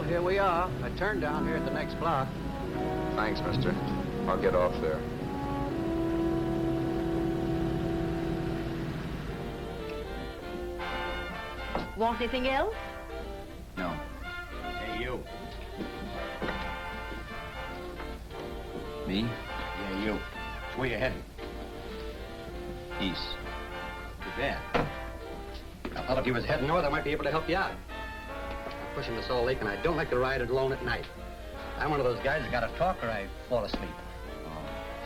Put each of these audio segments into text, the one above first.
here we are. A turn down here at the next block. Thanks, mister. I'll get off there. Want anything else? No. Hey, you. Me? Yeah, you. Which way you heading? East. Too bad. I thought if you was heading north, I might be able to help you out. I'm pushing the Salt Lake, and I don't like to ride it alone at night. I'm one of those guys that got to talk or I fall asleep. Oh,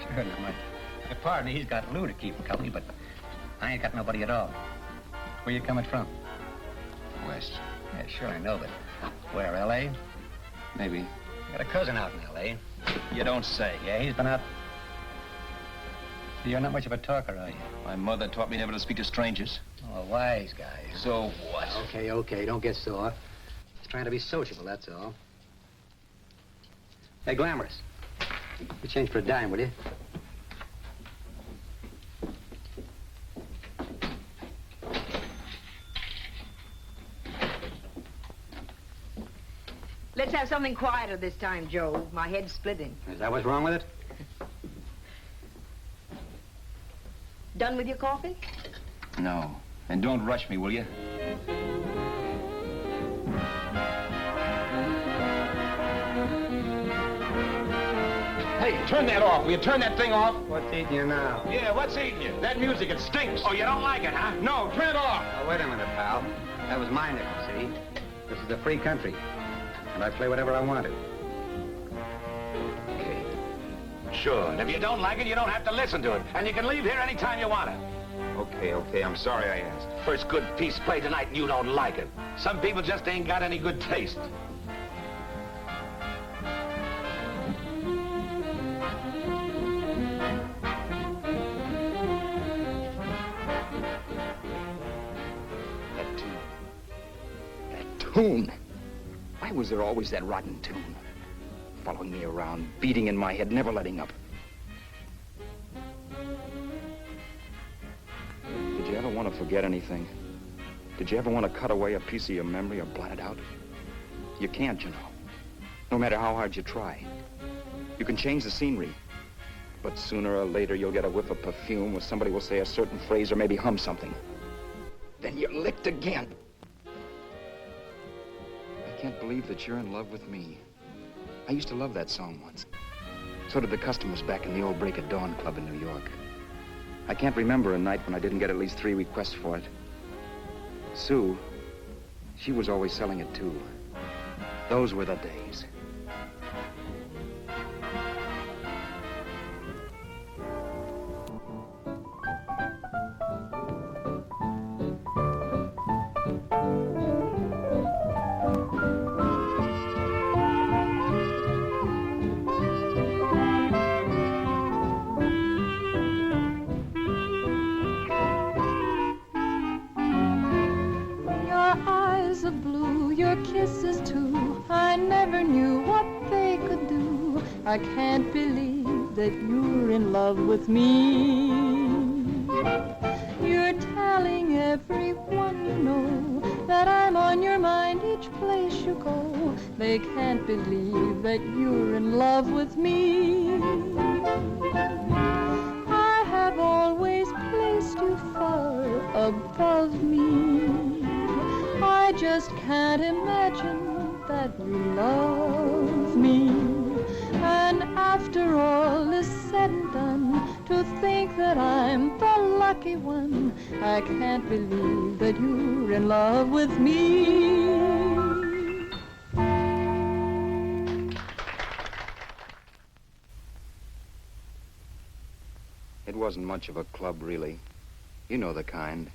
sure, now, my partner, he's got Lou to keep him company, but I ain't got nobody at all. Where you coming from? West. Yeah, sure, I know, but where, L.A.? Maybe. I got a cousin out in L.A. You don't say. Yeah, he's been out. You're not much of a talker, are you? My mother taught me never to speak to strangers. Oh, a wise guy. So what? Okay, don't get sore. Just trying to be sociable, that's all. Hey, Glamorous. You change for a dime, will you? Let's have something quieter this time, Joe. My head's splitting. Is that what's wrong with it? Done with your coffee? No. And don't rush me, will you? Hey, turn that off. Will you turn that thing off? What's eating you now? Yeah, what's eating you? That music, it stinks. Oh, you don't like it, huh? No, turn it off. Oh, wait a minute, pal. That was my nickel, see? This is a free country. And I play whatever I wanted. Okay. Sure, and if you don't like it, you don't have to listen to it. And you can leave here anytime you want to. Okay, I'm sorry I asked. First good piece played tonight and you don't like it. Some people just ain't got any good taste. That tune. Why was there always that rotten tune? Following me around, beating in my head, never letting up. Did you ever want to forget anything? Did you ever want to cut away a piece of your memory or blot it out? You can't, you know. No matter how hard you try. You can change the scenery, but sooner or later you'll get a whiff of perfume or somebody will say a certain phrase or maybe hum something. Then you're licked again. I can't believe that you're in love with me. I used to love that song once. So did the customers back in the old Break of Dawn club in New York. I can't remember a night when I didn't get at least 3 requests for it. Sue, she was always selling it too. Those were the days. I can't believe that you're in love with me. You're telling everyone you know that I'm on your mind each place you go. They can't believe that you're in love with me. I have always placed you far above me. I just can't imagine that you love me. And after all is said and done, to think that I'm the lucky one, I can't believe that you're in love with me. It wasn't much of a club, really. You know the kind.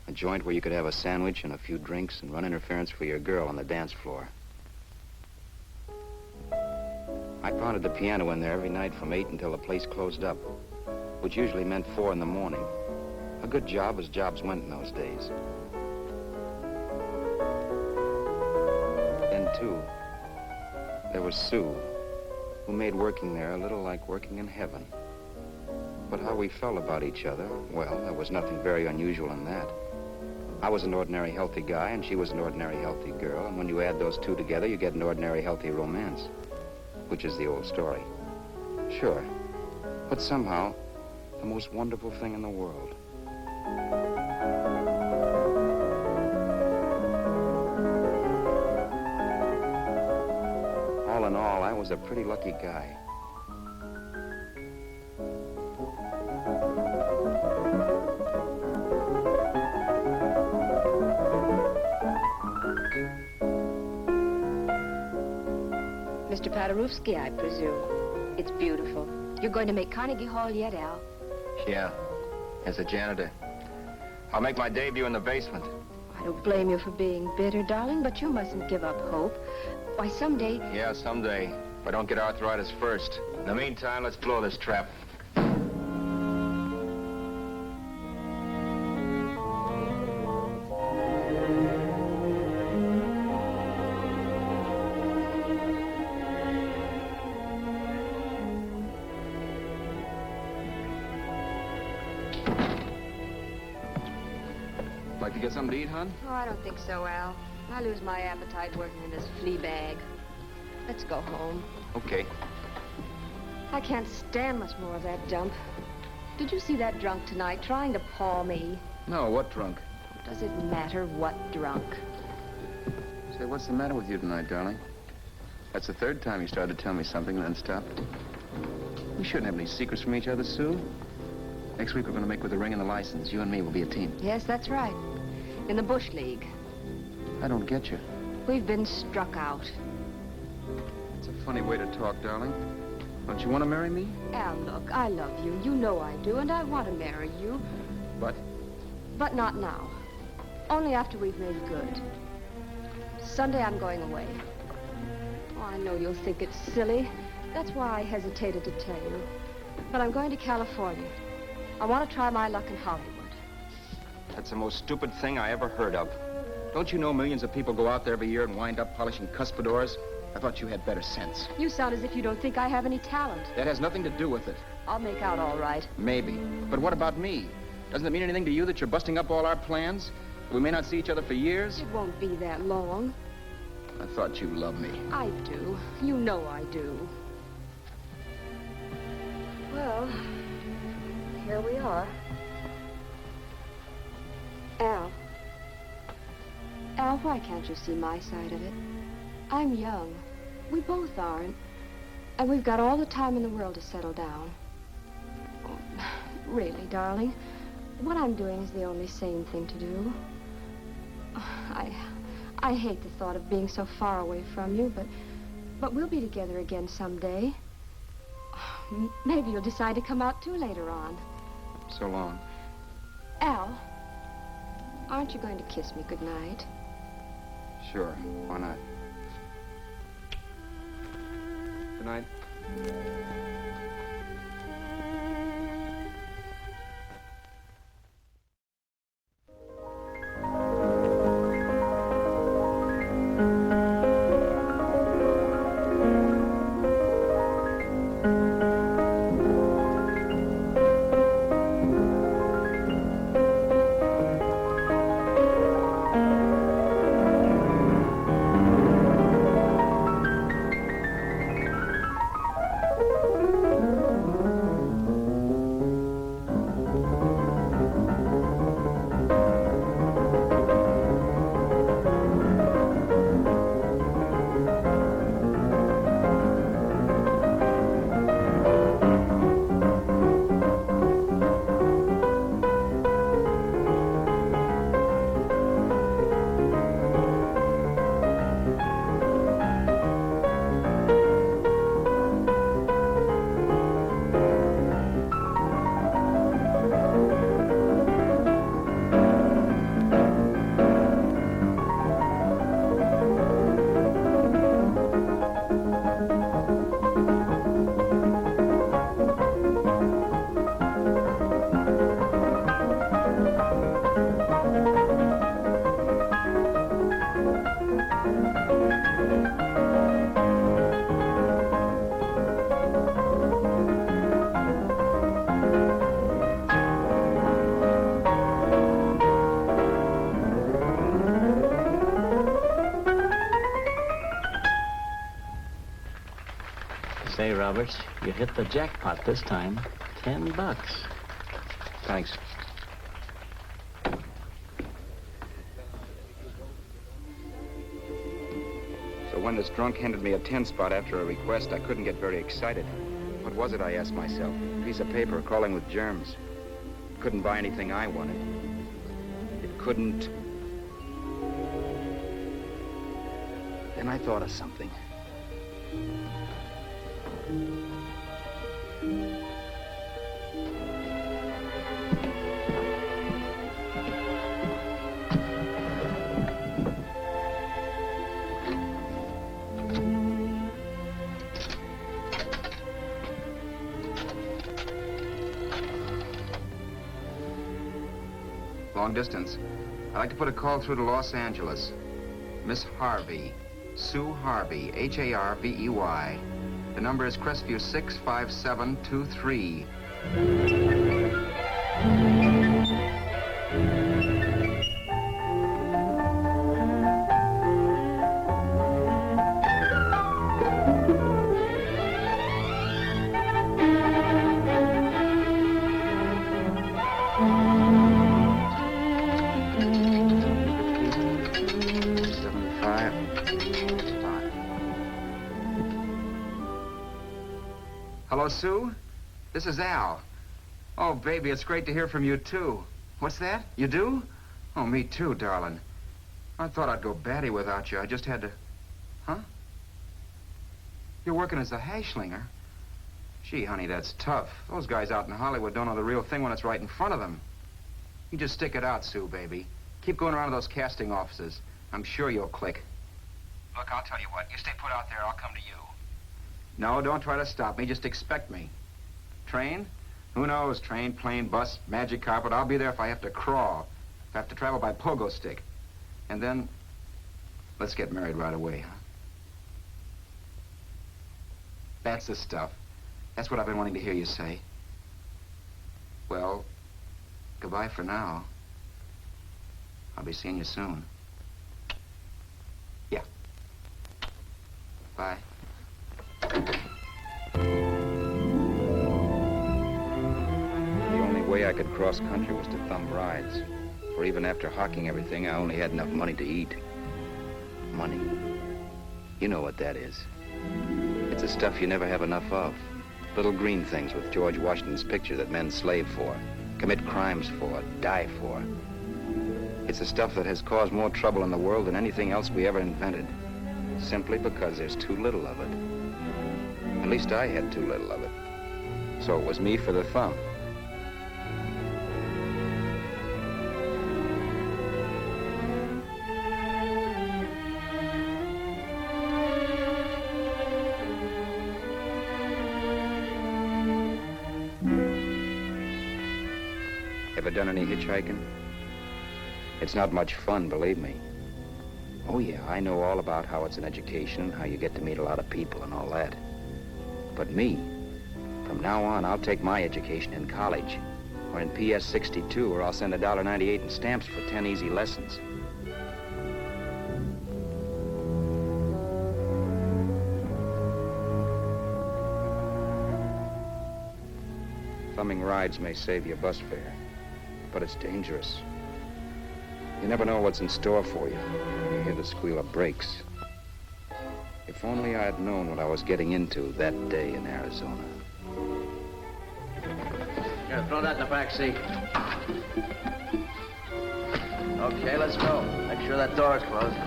A joint where you could have a sandwich and a few drinks and run interference for your girl on the dance floor. I pounded the piano in there every night from 8 until the place closed up, which usually meant 4 in the morning. A good job as jobs went in those days. Then, too, there was Sue, who made working there a little like working in heaven. But how we felt about each other, well, there was nothing very unusual in that. I was an ordinary healthy guy, and she was an ordinary healthy girl, and when you add those two together, you get an ordinary healthy romance, which is the old story. Sure, but somehow, the most wonderful thing in the world. All in all, I was a pretty lucky guy. Mr. Paderewski, I presume. It's beautiful. You're going to make Carnegie Hall yet, Al? Yeah, as a janitor. I'll make my debut in the basement. I don't blame you for being bitter, darling, but you mustn't give up hope. Why, someday... Yeah, someday. If I don't get arthritis first. In the meantime, let's blow this trap. Like to get something to eat, hon? Oh, I don't think so, Al. I lose my appetite working in this flea bag. Let's go home. Okay. I can't stand much more of that dump. Did you see that drunk tonight trying to paw me? No, what drunk? Does it matter what drunk? Say, what's the matter with you tonight, darling? That's the third time you started to tell me something and then stopped. We shouldn't have any secrets from each other, Sue. Next week we're going to make with the ring and the license. You and me will be a team. Yes, that's right. In the Bush League. I don't get you. We've been struck out. It's a funny way to talk, darling. Don't you want to marry me? Al, look, I love you. You know I do, and I want to marry you. But? But not now. Only after we've made good. Sunday I'm going away. Oh, I know you'll think it's silly. That's why I hesitated to tell you. But I'm going to California. I want to try my luck in Hollywood. That's the most stupid thing I ever heard of. Don't you know millions of people go out there every year and wind up polishing cuspidors? I thought you had better sense. You sound as if you don't think I have any talent. That has nothing to do with it. I'll make out all right. Maybe. But what about me? Doesn't it mean anything to you that you're busting up all our plans? We may not see each other for years? It won't be that long. I thought you loved me. I do. You know I do. Well, here we are. Al. Al, why can't you see my side of it? I'm young. We both are. And we've got all the time in the world to settle down. Oh, really, darling, what I'm doing is the only sane thing to do. I hate the thought of being so far away from you, but we'll be together again someday. Maybe you'll decide to come out too later on. So long. Al, aren't you going to kiss me goodnight? Sure. Why not? Good night. Say, Roberts, you hit the jackpot this time. $10. Thanks. So when this drunk handed me a 10 spot after a request, I couldn't get very excited. What was it, I asked myself? A piece of paper crawling with germs. It couldn't buy anything I wanted. It couldn't... Then I thought of something. Long distance. I'd like to put a call through to Los Angeles. Miss Harvey. Sue Harvey, Harvey. The number is Crestview 65723. Hello, Sue? This is Al. Oh, baby, it's great to hear from you, too. What's that? You do? Oh, me too, darling. I thought I'd go batty without you. I just had to... Huh? You're working as a hashlinger? Gee, honey, that's tough. Those guys out in Hollywood don't know the real thing when it's right in front of them. You just stick it out, Sue, baby. Keep going around to those casting offices. I'm sure you'll click. Look, I'll tell you what. You stay put out there, I'll come to you. No, don't try to stop me. Just expect me. Train? Who knows? Train, plane, bus, magic carpet. I'll be there if I have to crawl. If I have to travel by pogo stick. And then, let's get married right away, huh? That's the stuff. That's what I've been wanting to hear you say. Well, goodbye for now. I'll be seeing you soon. Yeah. Bye. The only way I could cross country was to thumb rides. For even after hawking everything, I only had enough money to eat. Money. You know what that is. It's the stuff you never have enough of. Little green things with George Washington's picture that men slave for, commit crimes for, die for. It's the stuff that has caused more trouble in the world than anything else we ever invented. Simply because there's too little of it. At least I had too little of it. So it was me for the thumb. Ever done any hitchhiking? It's not much fun, believe me. Oh, yeah, I know all about how it's an education, how you get to meet a lot of people and all that. But me, from now on, I'll take my education in college, or in PS 62, or I'll send $1.98 in stamps for 10 easy lessons. Thumbing rides may save you bus fare, but it's dangerous. You never know what's in store for you. You hear the squeal of brakes. If only I had known what I was getting into that day in Arizona. Here, throw that in the back seat. Okay, let's go. Make sure that door is closed.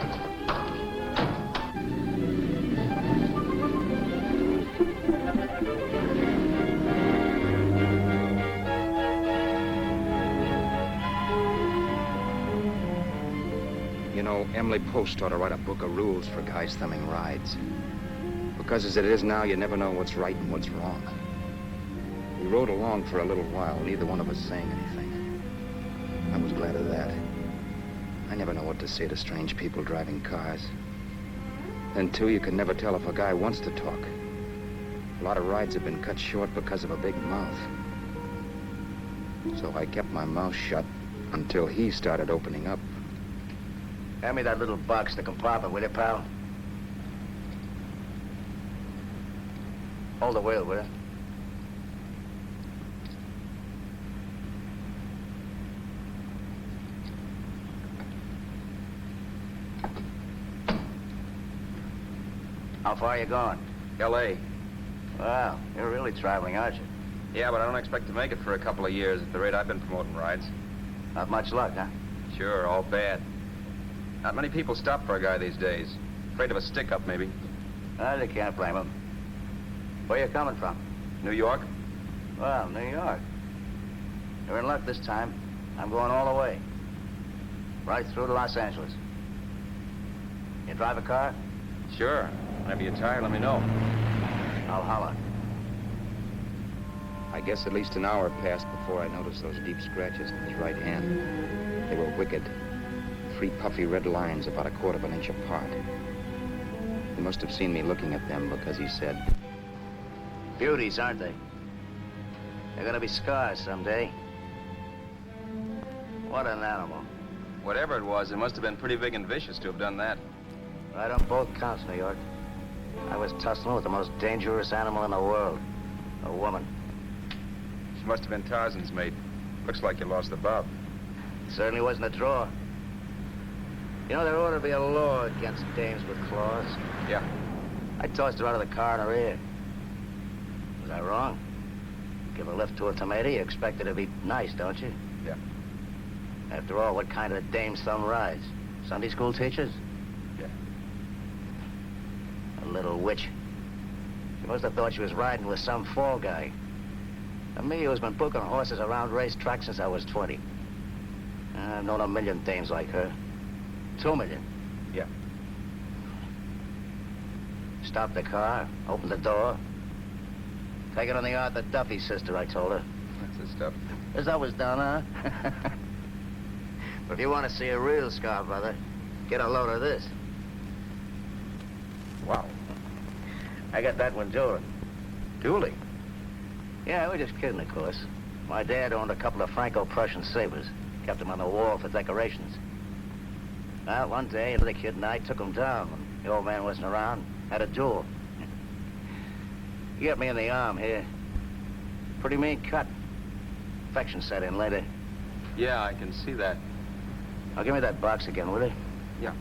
You know, Emily Post ought to write a book of rules for guys thumbing rides. Because as it is now, you never know what's right and what's wrong. We rode along for a little while, neither one of us saying anything. I was glad of that. I never know what to say to strange people driving cars. Then, too, you can never tell if a guy wants to talk. A lot of rides have been cut short because of a big mouth. So I kept my mouth shut until he started opening up. Hand me that little box in the compartment, will you, pal? Hold the wheel, will you? How far are you going? L.A. Well, you're really traveling, aren't you? Yeah, but I don't expect to make it for a couple of years at the rate I've been promoting rides. Not much luck, huh? Sure, all bad. Not many people stop for a guy these days. Afraid of a stick-up, maybe. Well, you can't blame them. Where you coming from? New York? Well, New York. You're in luck this time. I'm going all the way. Right through to Los Angeles. You drive a car? Sure. Whenever you're tired, let me know. I'll holler. I guess at least an hour passed before I noticed those deep scratches in his right hand. They were wicked. 3 puffy red lines about 1/4 of an inch apart. He must have seen me looking at them because he said, Beauties, aren't they? They're gonna be scars someday. What an animal. Whatever it was, it must have been pretty big and vicious to have done that. Right on both counts, New York. I was tussling with the most dangerous animal in the world. A woman. She must have been Tarzan's mate. Looks like you lost the bob. Certainly wasn't a draw. You know, there ought to be a law against dames with claws. Yeah. I tossed her out of the car in her ear. Was I wrong? Give a lift to a tomato, you expect it to be nice, don't you? Yeah. After all, what kind of dame's thumb rides? Sunday school teachers? Yeah. A little witch. She must have thought she was riding with some fall guy. And me, who's been booking horses around racetracks since I was 20. I've known a million dames like her. 2 million. Yeah. Stopped the car, opened the door. Take it on the Arthur Duffy sister, I told her. That's the stuff. As I was done, huh? But if you want to see a real scar, brother, get a load of this. Wow. I got that one dueling. Dueling? Yeah, we're just kidding, of course. My dad owned a couple of Franco-Prussian sabers. Kept them on the wall for decorations. Well, one day, another kid and I took them down. When the old man wasn't around. Had a duel. He got me in the arm here. Pretty mean cut. Infection set in later. Yeah, I can see that. Now, give me that box again, will you? Yeah.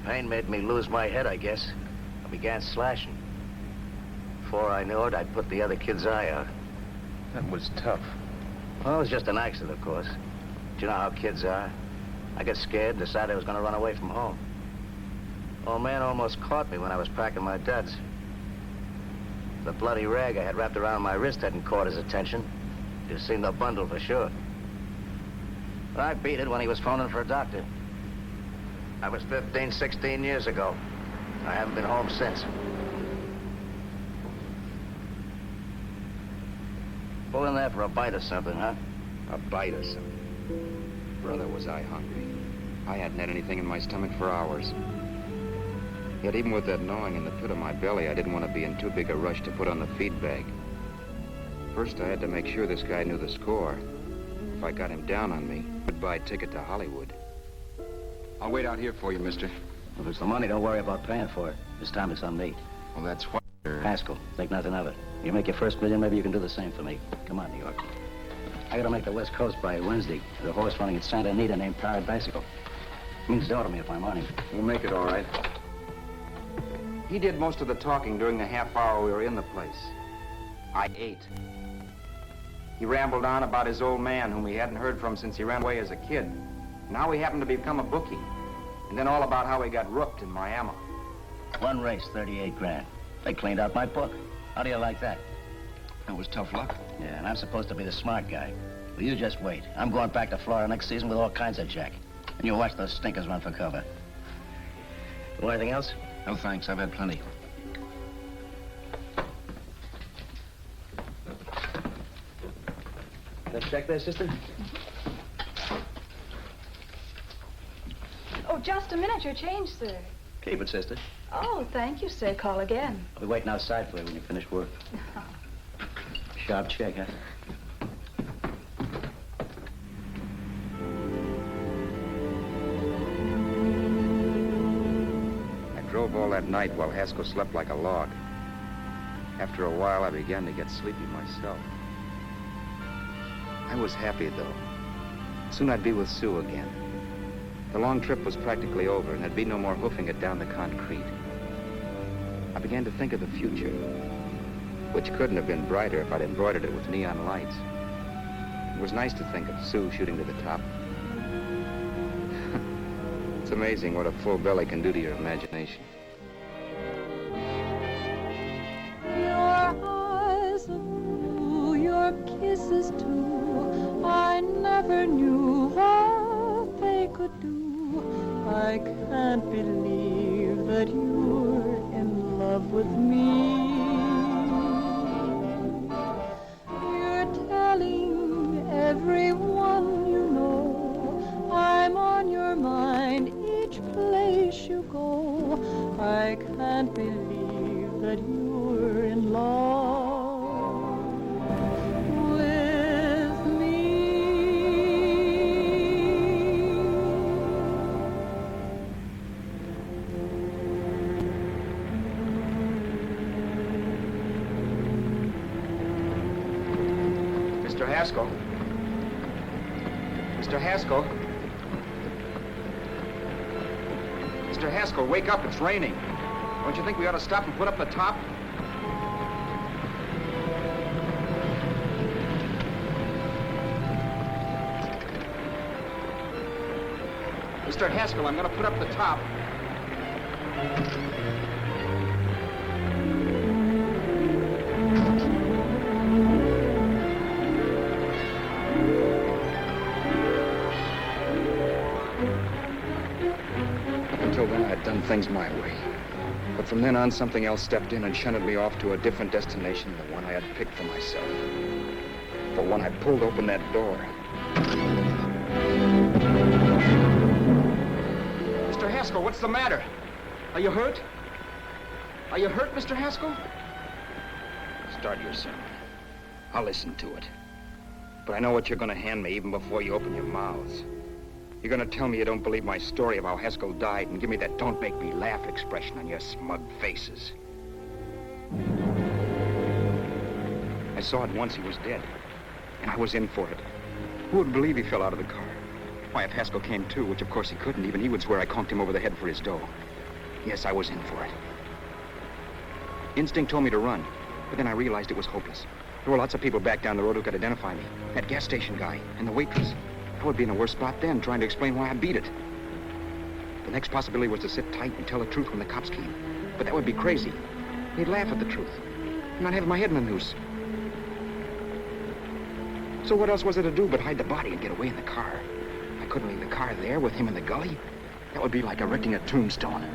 Pain made me lose my head, I guess. I began slashing. Before I knew it, I'd put the other kid's eye out. That was tough. Well, it was just an accident, of course. But you know how kids are. I got scared and decided I was going to run away from home. Old man almost caught me when I was packing my duds. The bloody rag I had wrapped around my wrist hadn't caught his attention. You'd seen the bundle for sure. But I beat it when he was phoning for a doctor. That was 15, 16 years ago. I haven't been home since. Pull in there for a bite or something, huh? a bite or something. Brother, was I hungry. I hadn't had anything in my stomach for hours. Yet even with that gnawing in the pit of my belly, I didn't want to be in too big a rush to put on the feed bag. First, I had to make sure this guy knew the score. If I got him down on me, goodbye ticket to Hollywood. I'll wait out here for you, mister. If it's the money, don't worry about paying for it. This time it's on me. Well, that's what... Haskell, think nothing of it. You make your first million, maybe you can do the same for me. Come on, New York. I gotta make the West Coast by Wednesday. There's a horse running at Santa Anita named Paradiesical. Means dough to me if I'm on him. We'll make it all right. He did most of the talking during the half hour we were in the place. I ate. He rambled on about his old man, whom he hadn't heard from since he ran away as a kid. Now he happened to become a bookie. And then all about how he got rooked in Miami. One race, 38 grand. They cleaned out my book. How do you like that? That was tough luck. Yeah, and I'm supposed to be the smart guy. Well, you just wait. I'm going back to Florida next season with all kinds of jack. And you watch those stinkers run for cover. Want anything else? No, thanks. I've had plenty. That check there, sister? Oh, just a minute. Your change, sir. Keep it, sister. Oh, thank you, sir. Call again. I'll be waiting outside for you when you finish work. Sharp check, huh? drove all that night while Haskell slept like a log. After a while, I began to get sleepy myself. I was happy, though. Soon I'd be with Sue again. The long trip was practically over, and there'd be no more hoofing it down the concrete. I began to think of the future, which couldn't have been brighter if I'd embroidered it with neon lights. It was nice to think of Sue shooting to the top. It's amazing what a full belly can do to your imagination. Your eyes of blue, your kisses too, I never knew what they could do. I can't believe that you're in love with me. You're telling everyone you know I'm on your mind each place you go. I can't believe that you're in love with me. Mr. Haskell? Mr. Haskell? Mr. Haskell, wake up. It's raining. Don't you think we ought to stop and put up the top? Mr. Haskell, I'm going to put up the top. Until then, I'd done things my way. But from then on, something else stepped in and shunted me off to a different destination than the one I had picked for myself. For when I pulled open that door... Mr. Haskell, what's the matter? Are you hurt? Are you hurt, Mr. Haskell? Start your sermon. I'll listen to it. But I know what you're going to hand me even before you open your mouths. You're going to tell me you don't believe my story of how Haskell died and give me that don't make me laugh expression on your smug faces. I saw at once he was dead, and I was in for it. Who would believe he fell out of the car? Why, if Haskell came too, which of course he couldn't, even he would swear I conked him over the head for his dough. Yes, I was in for it. Instinct told me to run, but then I realized it was hopeless. There were lots of people back down the road who could identify me. That gas station guy and the waitress. I would be in a worse spot then, trying to explain why I beat it. The next possibility was to sit tight and tell the truth when the cops came. But that would be crazy. They'd laugh at the truth. I'm not having my head in the noose. So what else was there to do but hide the body and get away in the car? I couldn't leave the car there with him in the gully. That would be like erecting a tombstone.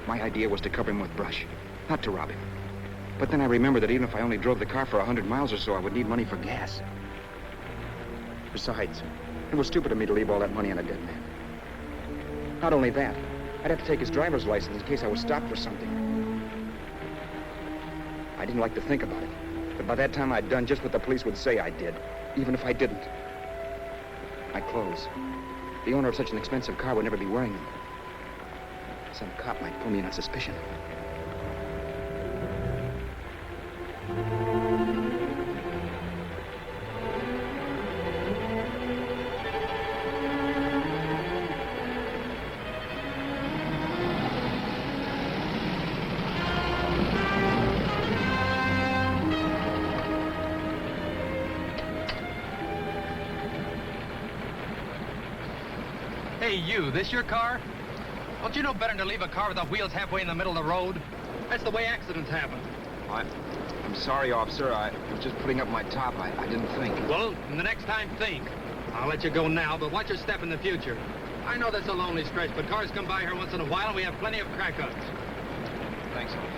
My idea was to cover him with brush, not to rob him. But then I remembered that even if I only drove the car for 100 miles or so, I would need money for gas. Besides, it was stupid of me to leave all that money on a dead man. Not only that, I'd have to take his driver's license in case I was stopped for something. I didn't like to think about it, but by that time I'd done just what the police would say I did, even if I didn't. My clothes. The owner of such an expensive car would never be wearing them. Some cop might pull me in on suspicion. Hey, you, this your car? Don't you know better than to leave a car with the wheels halfway in the middle of the road? That's the way accidents happen. I'm sorry, officer. I was just putting up my top. I didn't think. Well, the next time, think. I'll let you go now, but watch your step in the future. I know that's a lonely stretch, but cars come by here once in a while, and we have plenty of crack-ups. Thanks, officer.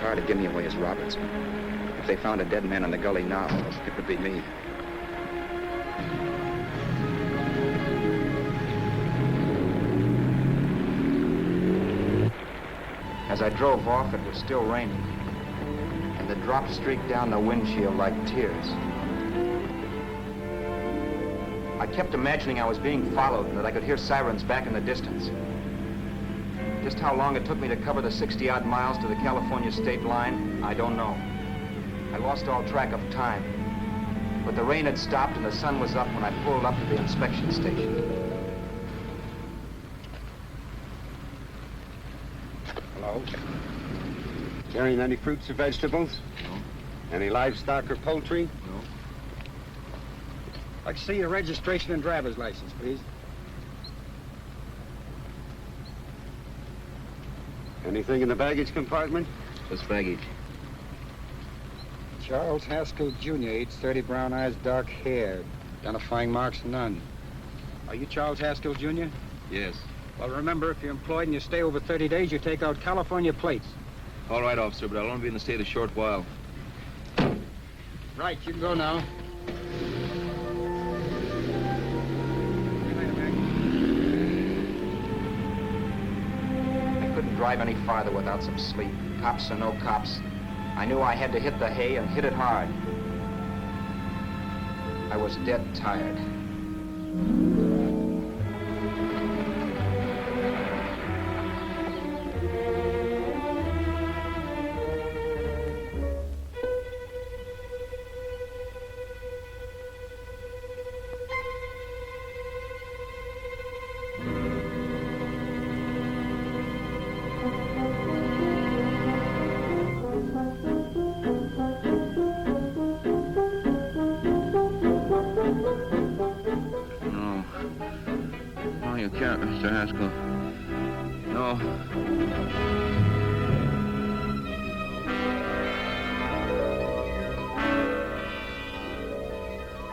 car to give me away as Roberts. If they found a dead man in the gully now, it would be me. As I drove off, it was still raining, and the drops streaked down the windshield like tears. I kept imagining I was being followed and that I could hear sirens back in the distance. Just how long it took me to cover the 60-odd miles to the California state line, I don't know. I lost all track of time. But the rain had stopped and the sun was up when I pulled up to the inspection station. Hello? Carrying any fruits or vegetables? No. Any livestock or poultry? No. I'd like to see your registration and driver's license, please. Anything in the baggage compartment? Just baggage. Charles Haskell, Jr., age 30, brown eyes, dark hair. Identifying marks, none. Are you Charles Haskell, Jr.? Yes. Well, remember, if you're employed and you stay over 30 days, you take out California plates. All right, officer, but I'll only be in the state a short while. Right, you can go now. I couldn't drive any farther without some sleep. Cops or no cops, I knew I had to hit the hay and hit it hard. I was dead tired. No, you can't, Mr. Haskell. No.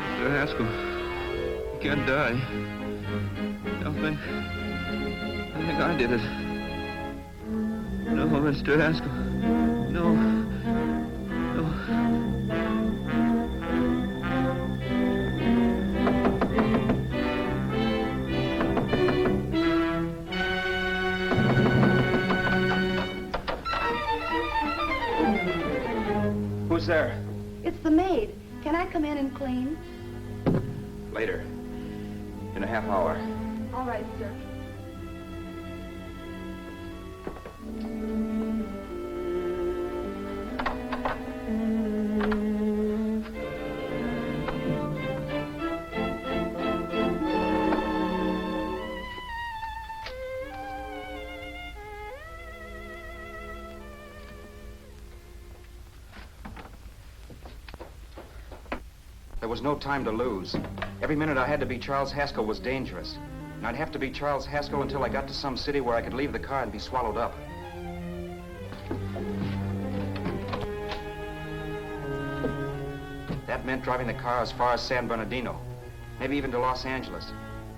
Mr. Haskell, you can't die. I think I did it. No, Mr. Haskell. No. No. Who's there? It's the maid. Can I come in and clean? Later. In a half hour. All right, sir. There was no time to lose. Every minute I had to be Charles Haskell was dangerous. And I'd have to be Charles Haskell until I got to some city where I could leave the car and be swallowed up. That meant driving the car as far as San Bernardino, maybe even to Los Angeles.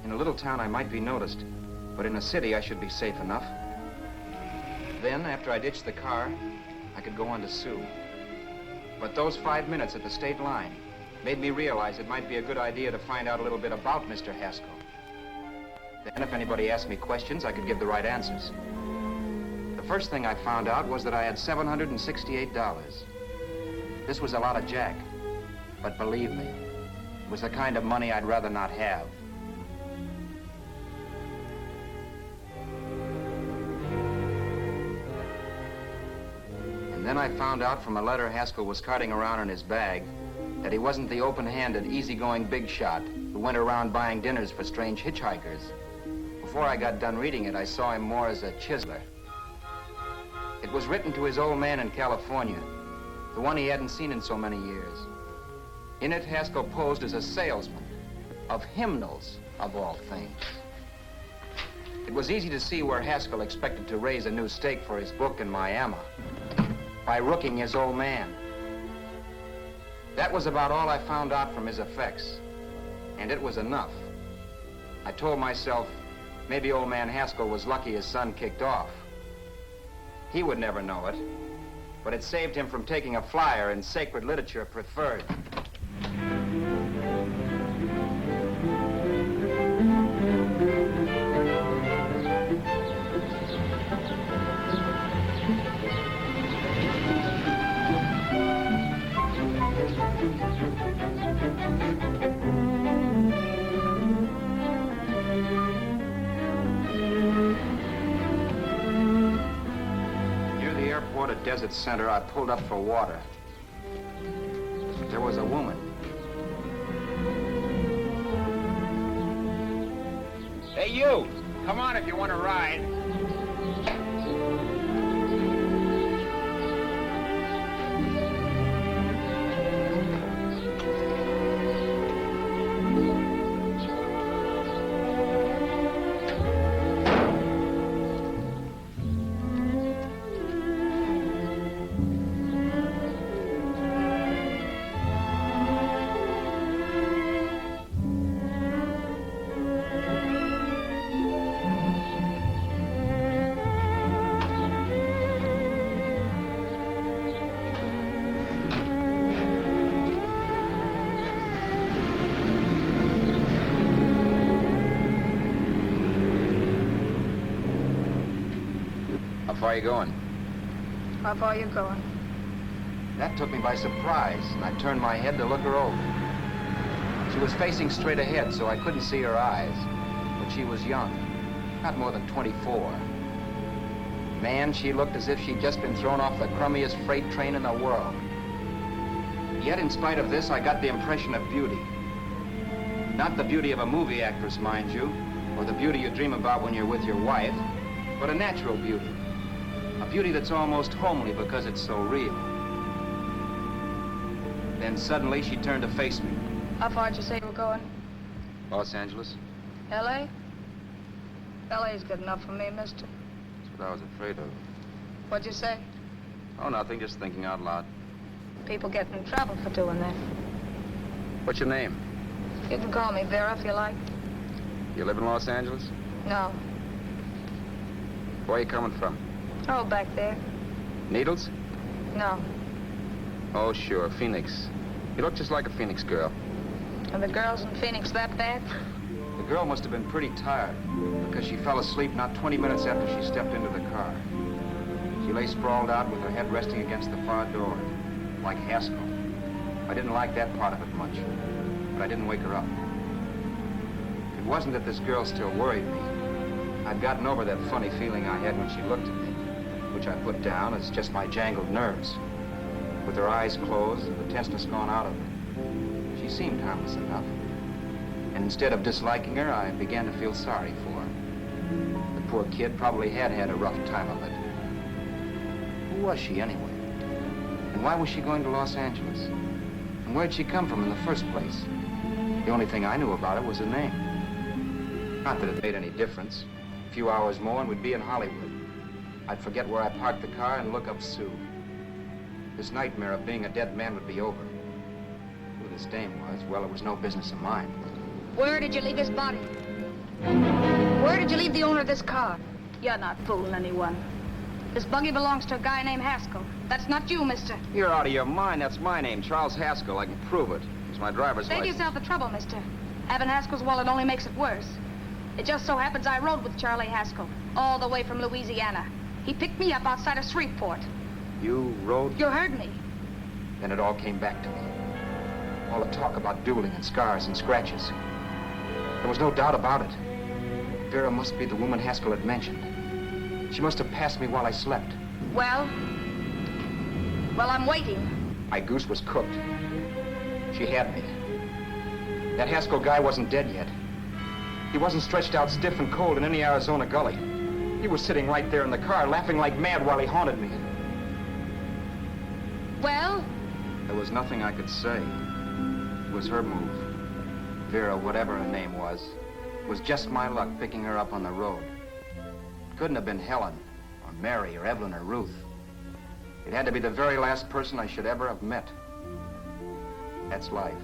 In a little town, I might be noticed, but in a city, I should be safe enough. Then, after I ditched the car, I could go on to Sue. But those 5 minutes at the state line made me realize it might be a good idea to find out a little bit about Mr. Haskell. Then, if anybody asked me questions, I could give the right answers. The first thing I found out was that I had $768. This was a lot of jack, but believe me, it was the kind of money I'd rather not have. And then I found out from a letter Haskell was carting around in his bag that he wasn't the open-handed, easygoing big shot who went around buying dinners for strange hitchhikers. Before I got done reading it, I saw him more as a chiseler. It was written to his old man in California, the one he hadn't seen in so many years. In it, Haskell posed as a salesman of hymnals, of all things. It was easy to see where Haskell expected to raise a new stake for his book in Miami by rooking his old man. That was about all I found out from his effects, and it was enough. I told myself, maybe old man Haskell was lucky his son kicked off. He would never know it, but it saved him from taking a flyer in sacred literature preferred. At Desert Center, I pulled up for water. There was a woman. Hey, you! Come on if you want to ride. How far are you going? How far are you going? That took me by surprise, and I turned my head to look her over. She was facing straight ahead, so I couldn't see her eyes. But she was young, not more than 24. Man, she looked as if she'd just been thrown off the crummiest freight train in the world. Yet, in spite of this, I got the impression of beauty. Not the beauty of a movie actress, mind you, or the beauty you dream about when you're with your wife, but a natural beauty. A beauty that's almost homely because it's so real. Then suddenly she turned to face me. How far did you say you were going? Los Angeles? L.A.? L.A.'s good enough for me, mister. That's what I was afraid of. What'd you say? Oh, nothing, just thinking out loud. People get in trouble for doing that. What's your name? You can call me Vera if you like. You live in Los Angeles? No. Where are you coming from? Oh, back there. Needles? No. Oh, sure, Phoenix. You look just like a Phoenix girl. Are the girls in Phoenix that bad? The girl must have been pretty tired because she fell asleep not 20 minutes after she stepped into the car. She lay sprawled out with her head resting against the far door, like Haskell. I didn't like that part of it much, but I didn't wake her up. It wasn't that this girl still worried me. I'd gotten over that funny feeling I had when she looked at me, which I put down as just my jangled nerves. With her eyes closed and the tenseness gone out of her, she seemed harmless enough. And instead of disliking her, I began to feel sorry for her. The poor kid probably had had a rough time of it. Who was she anyway? And why was she going to Los Angeles? And where'd she come from in the first place? The only thing I knew about her was her name. Not that it made any difference. A few hours more and we'd be in Hollywood. I'd forget where I parked the car and look up Sue. This nightmare of being a dead man would be over. Who this dame was, well, it was no business of mine. Where did you leave his body? Where did you leave the owner of this car? You're not fooling anyone. This buggy belongs to a guy named Haskell. That's not you, mister. You're out of your mind. That's my name, Charles Haskell. I can prove it. It's my driver's Save license. yourself the trouble, mister. Having Haskell's wallet only makes it worse. It just so happens I rode with Charlie Haskell, all the way from Louisiana. He picked me up outside of Shreveport. You rode? You heard me. Then it all came back to me. All the talk about dueling and scars and scratches. There was no doubt about it. Vera must be the woman Haskell had mentioned. She must have passed me while I slept. Well, I'm waiting. My goose was cooked. She had me. That Haskell guy wasn't dead yet. He wasn't stretched out stiff and cold in any Arizona gully. He was sitting right there in the car, laughing like mad while he haunted me. Well? There was nothing I could say. It was her move. Vera, whatever her name was just my luck picking her up on the road. It couldn't have been Helen, or Mary, or Evelyn, or Ruth. It had to be the very last person I should ever have met. That's life.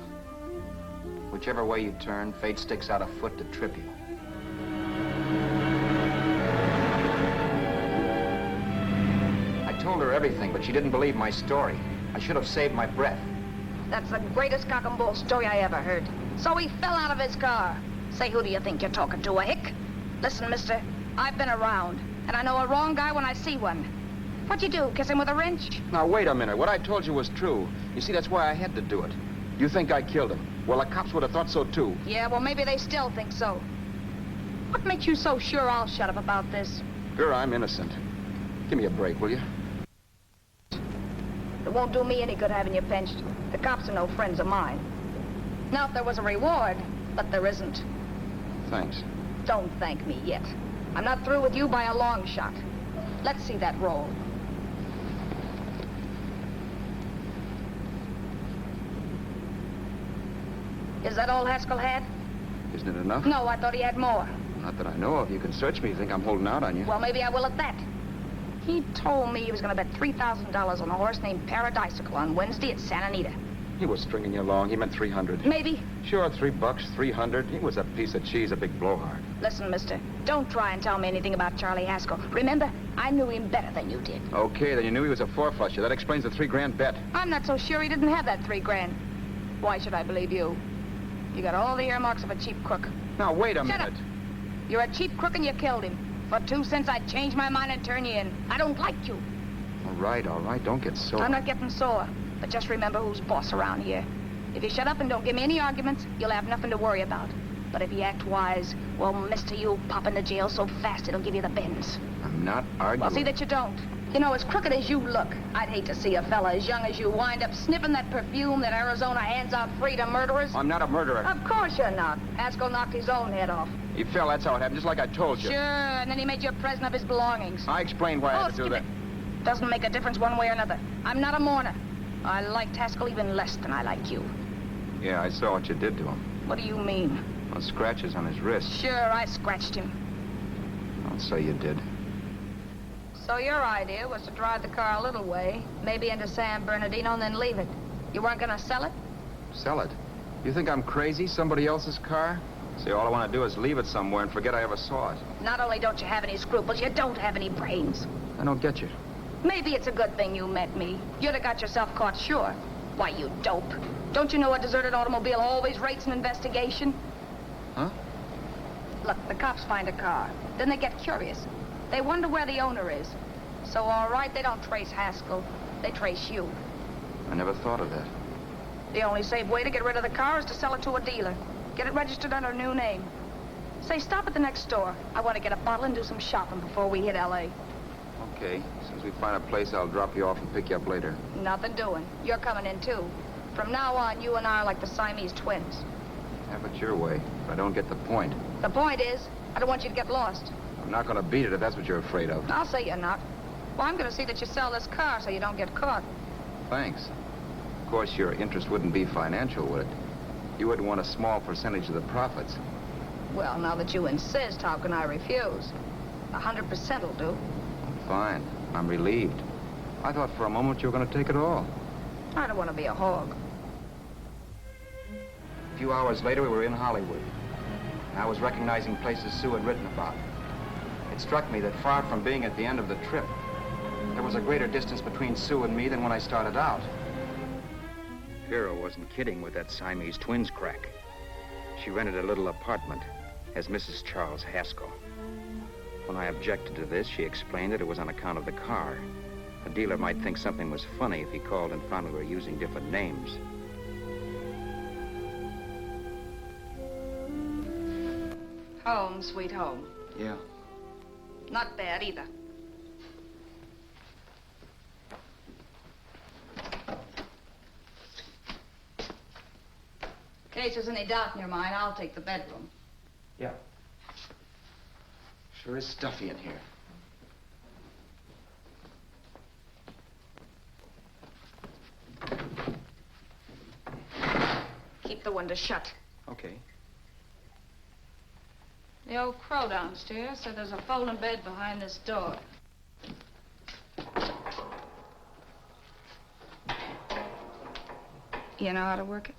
Whichever way you turn, fate sticks out a foot to trip you. I told her everything, but she didn't believe my story. I should have saved my breath. That's the greatest cock and bull story I ever heard. So he fell out of his car. Say, who do you think you're talking to, a hick? Listen, mister, I've been around, and I know a wrong guy when I see one. What'd you do, kiss him with a wrench? Now, wait a minute. What I told you was true. You see, that's why I had to do it. You think I killed him. Well, the cops would have thought so, too. Yeah, well, maybe they still think so. What makes you so sure I'll shut up about this? Vera, I'm innocent. Give me a break, will you? It won't do me any good having you pinched. The cops are no friends of mine. Now, if there was a reward, but there isn't. Thanks. Don't thank me yet. I'm not through with you by a long shot. Let's see that roll. Is that all Haskell had? Isn't it enough? No, I thought he had more. Not that I know of. You can search me. You think I'm holding out on you? Well, maybe I will at that. He told me he was going to bet $3,000 on a horse named Paradisical on Wednesday at Santa Anita. He was stringing you along. He meant 300. Maybe. Sure, $3, 300. He was a piece of cheese, a big blowhard. Listen, mister, don't try and tell me anything about Charlie Haskell. Remember, I knew him better than you did. Okay, then you knew he was a four-flusher. That explains the $3,000 bet. I'm not so sure he didn't have that $3,000. Why should I believe you? You got all the earmarks of a cheap crook. Now, wait a Shut minute. up. You're a cheap crook and you killed him. For 2 cents, I'd change my mind and turn you in. I don't like you. All right. Don't get sore. I'm not getting sore. But just remember who's boss around here. If you shut up and don't give me any arguments, you'll have nothing to worry about. But if you act wise, well, mister, you'll pop into jail so fast it'll give you the bends. I'm not arguing. Well, see that you don't. You know, as crooked as you look, I'd hate to see a fella as young as you wind up sniffing that perfume that Arizona hands out free to murderers. I'm not a murderer. Of course you're not. Haskell knocked his own head off. He fell. That's how it happened, just like I told you. Sure, and then he made you a present of his belongings. I explained why I had to do skip that. it. Doesn't make a difference one way or another. I'm not a mourner. I liked Haskell even less than I like you. Yeah, I saw what you did to him. What do you mean? Well, scratches on his wrist. Sure, I scratched him. I'll say you did. So your idea was to drive the car a little way, maybe into San Bernardino, and then leave it. You weren't gonna sell it? Sell it? You think I'm crazy? Somebody else's car? See, all I want to do is leave it somewhere and forget I ever saw it. Not only don't you have any scruples, you don't have any brains. I don't get you. Maybe it's a good thing you met me. You'd have got yourself caught, sure. Why, you dope. Don't you know a deserted automobile always rates an investigation? Huh? Look, the cops find a car. Then they get curious. They wonder where the owner is. So, all right, they don't trace Haskell. They trace you. I never thought of that. The only safe way to get rid of the car is to sell it to a dealer. Get it registered under a new name. Say, stop at the next store. I want to get a bottle and do some shopping before we hit L.A. Okay. As soon as we find a place, I'll drop you off and pick you up later. Nothing doing. You're coming in, too. From now on, you and I are like the Siamese twins. Have it your way, but I don't get the point. The point is, I don't want you to get lost. I'm not going to beat it if that's what you're afraid of. I'll say you're not. Well, I'm going to see that you sell this car so you don't get caught. Thanks. Of course, your interest wouldn't be financial, would it? You wouldn't want a small percentage of the profits. Well, now that you insist, how can I refuse? 100% will do. Fine. I'm relieved. I thought for a moment you were going to take it all. I don't want to be a hog. A few hours later, we were in Hollywood. I was recognizing places Sue had written about. It struck me that far from being at the end of the trip, there was a greater distance between Sue and me than when I started out. Vera wasn't kidding with that Siamese twins crack. She rented a little apartment as Mrs. Charles Haskell. When I objected to this, she explained that it was on account of the car. A dealer might think something was funny if he called and found we were using different names. Home, sweet home. Yeah. Not bad either. In case there's any doubt in your mind, I'll take the bedroom. Yeah. Sure is stuffy in here. Keep the window shut. Okay. The old crow downstairs said there's a folding bed behind this door. You know how to work it?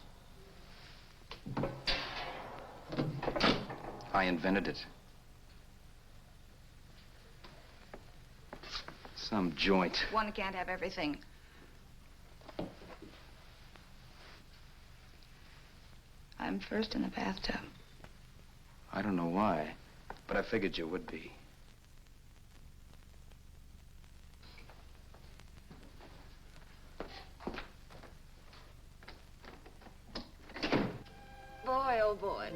I invented it. Some joint. One can't have everything. I'm first in the bathtub. I don't know why, but I figured you would be. Boy, oh boy.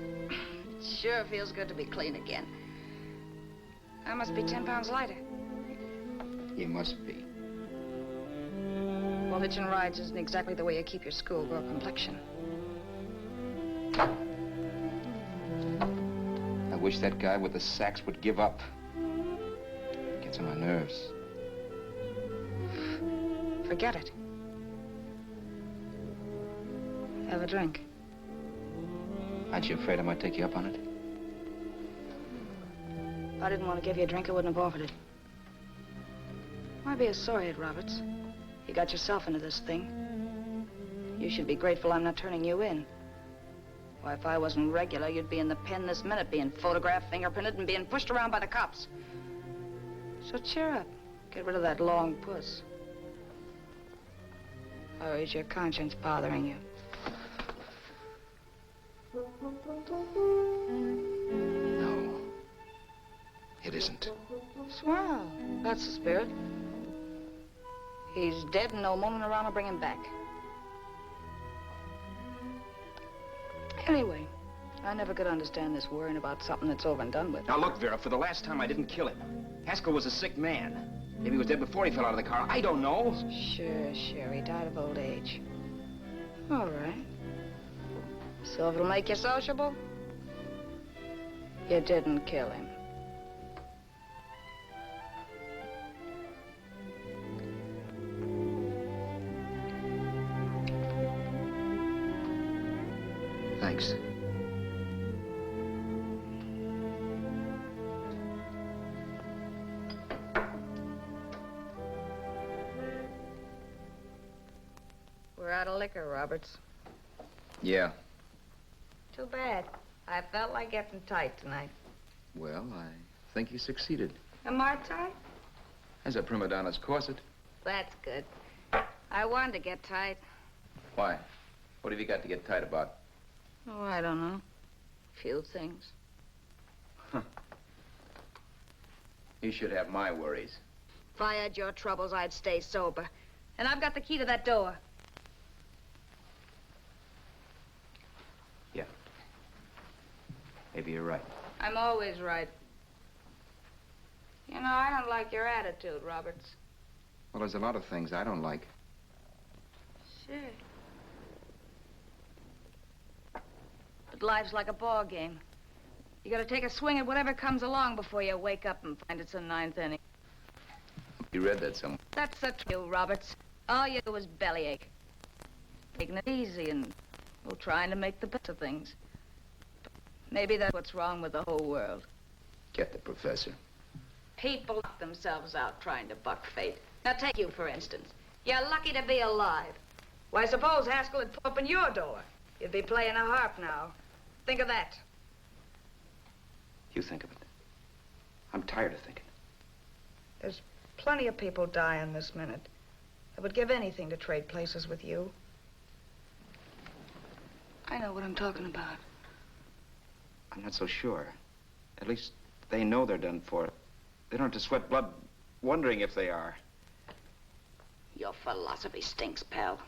Sure feels good to be clean again. I must be 10 pounds lighter. You must be. Well, hitching rides isn't exactly the way you keep your schoolgirl complexion. I wish that guy with the sacks would give up. Gets on my nerves. Forget it. Have a drink. Aren't you afraid I might take you up on it? If I didn't want to give you a drink, I wouldn't have offered it. Why be a sorehead, Roberts? You got yourself into this thing. You should be grateful I'm not turning you in. Why, if I wasn't regular, you'd be in the pen this minute, being photographed, fingerprinted, and being pushed around by the cops. So cheer up. Get rid of that long puss. Or is your conscience bothering you? No. It isn't. Swell. That's the spirit. He's dead and no moaning around will bring him back. Anyway, I never could understand this worrying about something that's over and done with. Now look, Vera, for the last time I didn't kill him. Haskell was a sick man. Maybe he was dead before he fell out of the car. I don't know. Sure. He died of old age. All right. So if it'll make you sociable, you didn't kill him. Thanks. We're out of liquor, Roberts. Yeah. Too bad. I felt like getting tight tonight. Well, I think you succeeded. Am I tight? As a prima donna's corset. That's good. I wanted to get tight. Why? What have you got to get tight about? Oh, I don't know. Few things. You should have my worries. If I had your troubles, I'd stay sober. And I've got the key to that door. Yeah. Maybe you're right. I'm always right. You know, I don't like your attitude, Roberts. Well, there's a lot of things I don't like. Sure. But life's like a ball game. You gotta take a swing at whatever comes along before you wake up and find it's the ninth inning. You read that somewhere. That's the truth, Roberts. All you do is bellyache. Taking it easy and, well, trying to make the best of things. Maybe that's what's wrong with the whole world. Get the professor. People knock themselves out trying to buck fate. Now, take you, for instance. You're lucky to be alive. Why, suppose Haskell had opened your door. You'd be playing a harp now. Think of that. You think of it. I'm tired of thinking. There's plenty of people dying this minute. I would give anything to trade places with you. I know what I'm talking about. I'm not so sure. At least they know they're done for. They don't have to sweat blood wondering if they are. Your philosophy stinks, pal.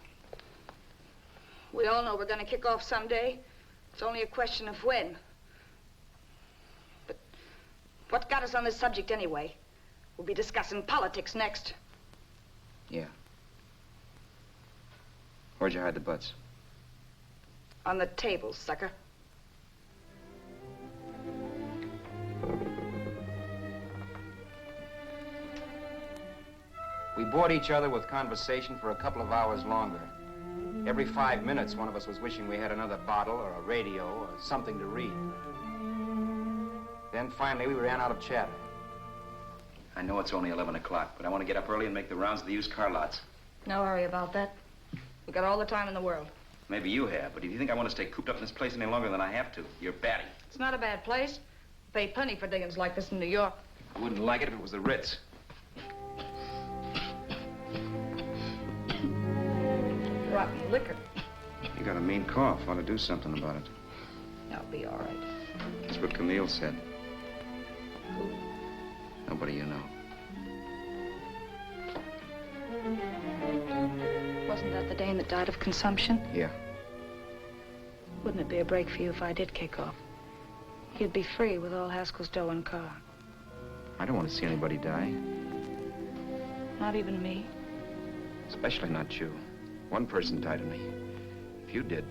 We all know we're gonna kick off someday. It's only a question of when. But what got us on this subject anyway? We'll be discussing politics next. Yeah. Where'd you hide the butts? On the table, sucker. We bored each other with conversation for a couple of hours longer. Every 5 minutes, one of us was wishing we had another bottle or a radio or something to read. Then finally, we ran out of chatter. I know it's only 11 o'clock, but I want to get up early and make the rounds of the used car lots. No hurry about that. We've got all the time in the world. Maybe you have, but if you think I want to stay cooped up in this place any longer than I have to, you're batty. It's not a bad place. Pay plenty for diggings like this in New York. I wouldn't like it if it was the Ritz. brought me liquor. You got a mean cough. Ought to do something about it. I'll be all right. That's what Camille said. Nobody you know. Wasn't that the dame that died of consumption? Yeah. Wouldn't it be a break for you if I did kick off? You'd be free with all Haskell's dough and car. I don't want to see anybody die. Not even me. Especially not you. One person died of me. If you did,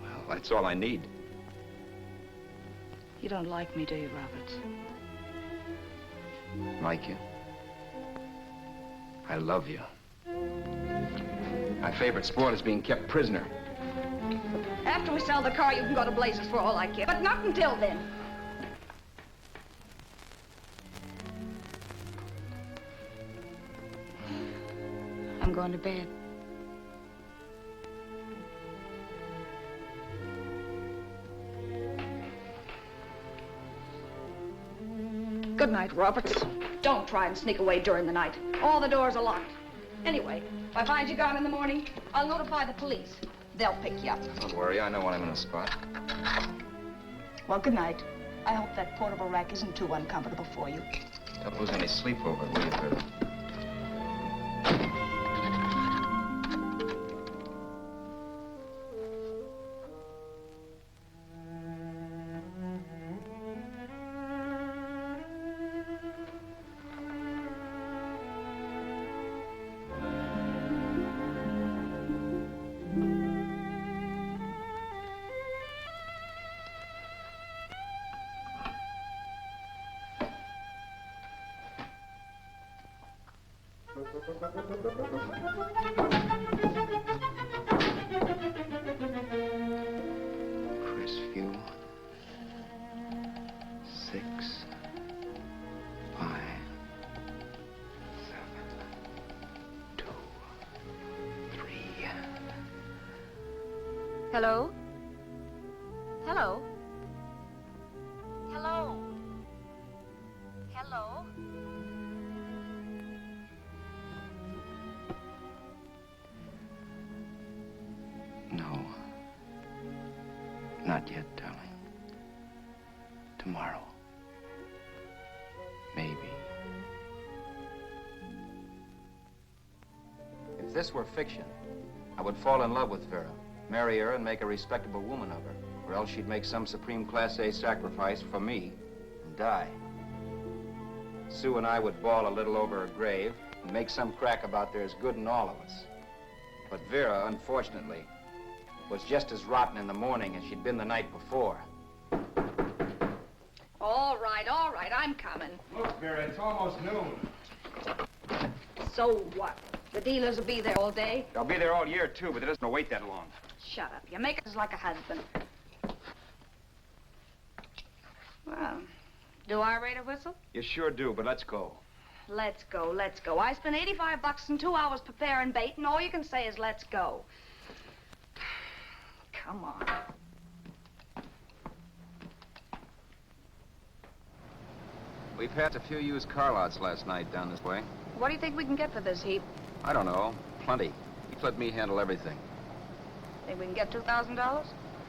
well, that's all I need. You don't like me, do you, Roberts? Like you? I love you. My favorite sport is being kept prisoner. After we sell the car, you can go to blazes for all I care. But not until then. I'm going to bed. Good night, Roberts. Don't try and sneak away during the night. All the doors are locked. Anyway, if I find you gone in the morning, I'll notify the police. They'll pick you up. Don't worry, I know when I'm in a spot. Well, good night. I hope that portable rack isn't too uncomfortable for you. Don't lose any sleep over it, will you, Vera? Crisview. 6, 5, 7, 2, 3. Hello? Hello? Hello? Hello? No. Not yet, darling. Tomorrow. Maybe. If this were fiction, I would fall in love with Vera, marry her and make a respectable woman of her, or else she'd make some supreme Class A sacrifice for me and die. Sue and I would bawl a little over her grave and make some crack about there's good in all of us. But Vera, unfortunately, was just as rotten in the morning as she'd been the night before. All right, I'm coming. Look, Vera, it's almost noon. So what? The dealers will be there all day? They'll be there all year, too, but it doesn't wait that long. Shut up. You make us like a husband. Well, do I rate a whistle? You sure do, but let's go. Let's go, let's go. I spent $85 in 2 hours preparing bait, and all you can say is let's go. Come on. We passed a few used car lots last night down this way. What do you think we can get for this heap? I don't know. Plenty. He's let me handle everything. Think we can get $2,000?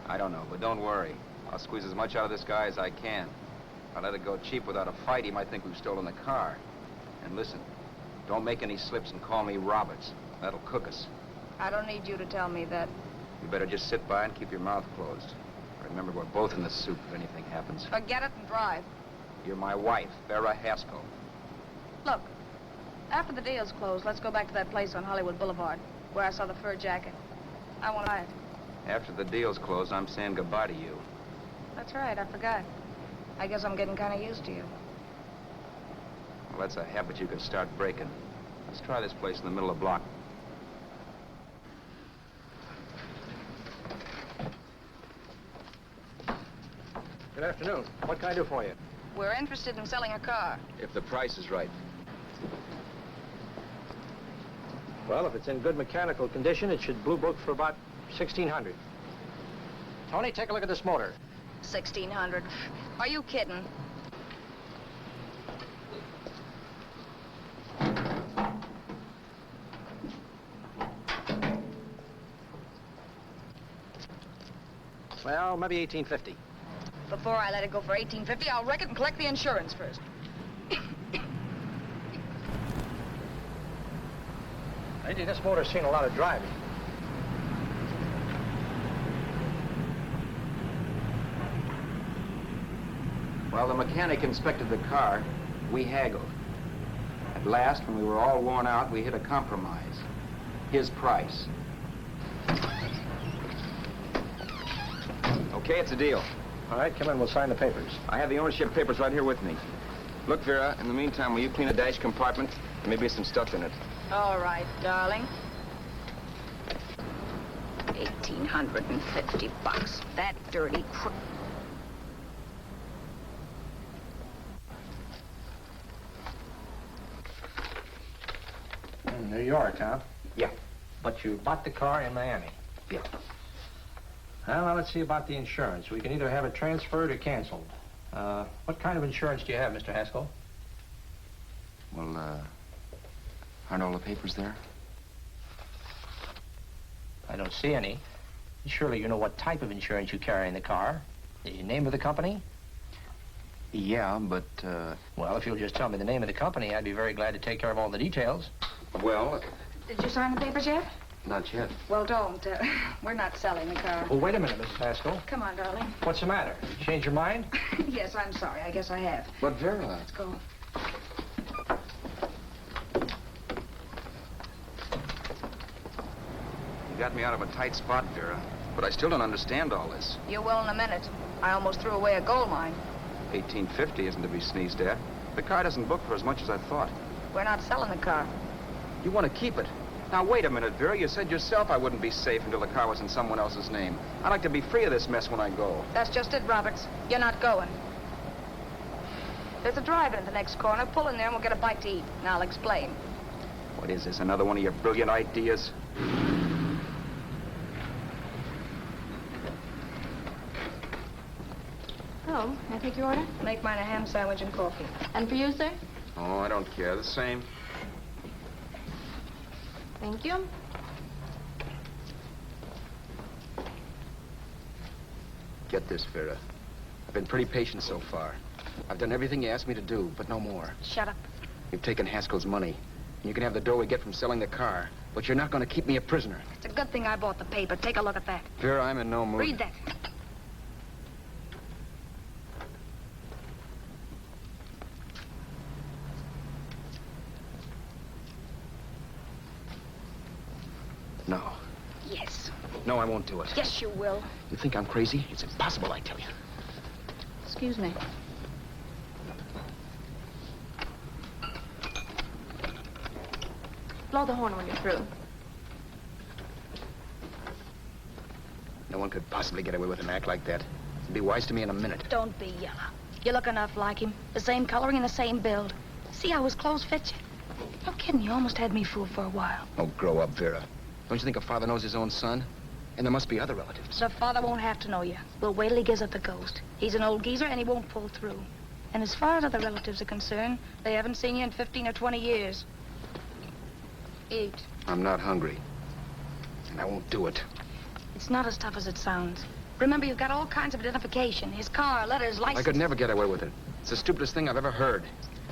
I don't know, but don't worry. I'll squeeze as much out of this guy as I can. If I let it go cheap without a fight, he might think we've stolen the car. And listen, don't make any slips and call me Roberts. That'll cook us. I don't need you to tell me that. You better just sit by and keep your mouth closed. Remember, we're both in the soup if anything happens. Forget it and drive. You're my wife, Vera Haskell. Look, after the deal's closed, let's go back to that place on Hollywood Boulevard where I saw the fur jacket. I want to buy it. After the deal's closed, I'm saying goodbye to you. That's right, I forgot. I guess I'm getting kind of used to you. Well, that's a habit you can start breaking. Let's try this place in the middle of the block. Good afternoon. What can I do for you? We're interested in selling a car. If the price is right. Well, if it's in good mechanical condition, it should blue book for about $1,600. Tony, take a look at this motor. 1,600. Are you kidding? Well, maybe 1850. Before I let it go for 1850, I'll wreck it and collect the insurance first. Lady, this motor's seen a lot of driving. While the mechanic inspected the car, we haggled. At last, when we were all worn out, we hit a compromise. His price. Okay, it's a deal. All right, come in, we'll sign the papers. I have the ownership papers right here with me. Look, Vera, in the meantime, will you clean the dash compartment? There may be some stuff in it. All right, darling. 1,850 bucks. That dirty crook. In New York, huh? Yeah. But you bought the car in Miami? Yeah. Well, now let's see about the insurance. We can either have it transferred or canceled. What kind of insurance do you have, Mr. Haskell? Well, aren't all the papers there? I don't see any. Surely you know what type of insurance you carry in the car. The name of the company? Yeah, but, Well, if you'll just tell me the name of the company, I'd be very glad to take care of all the details. well, Did you sign the papers yet? not yet. Well, don't. We're not selling the car. Well, wait a minute, Mrs. Haskell. Come on, darling. What's the matter? Change your mind? Yes, I'm sorry. I guess I have. But, Vera... Let's go. You got me out of a tight spot, Vera. But I still don't understand all this. You will in a minute. I almost threw away a gold mine. 1850 isn't to be sneezed at. The car doesn't book for as much as I thought. We're not selling the car. You want to keep it. Now, wait a minute, Vera. You said yourself I wouldn't be safe until the car was in someone else's name. I'd like to be free of this mess when I go. That's just it, Roberts. You're not going. There's a drive-in at the next corner. Pull in there and we'll get a bite to eat. And I'll explain. What is this, another one of your brilliant ideas? Oh, may I take your order? Make mine a ham sandwich and coffee. And for you, sir? Oh, I don't care. The same. Thank you. Get this, Vera. I've been pretty patient so far. I've done everything you asked me to do, but no more. Shut up. You've taken Haskell's money. You can have the dough we get from selling the car, but you're not going to keep me a prisoner. It's a good thing I bought the paper. Take a look at that. Vera, I'm in no mood. Read that. No. Yes. No, I won't do it. Yes, you will. You think I'm crazy? It's impossible, I tell you. Excuse me. Blow the horn when you're through. No one could possibly get away with an act like that. It'd be wise to me in a minute. Don't be yellow. You look enough like him. The same coloring and the same build. See how his clothes fit you? No kidding, you almost had me fooled for a while. Oh, grow up, Vera. Don't you think a father knows his own son? And there must be other relatives. The father won't have to know you. We'll wait till he gives up the ghost. He's an old geezer and he won't pull through. And as far as other relatives are concerned, they haven't seen you in 15 or 20 years. Eat. I'm not hungry. And I won't do it. It's not as tough as it sounds. Remember, you've got all kinds of identification. His car, letters, license. I could never get away with it. It's the stupidest thing I've ever heard.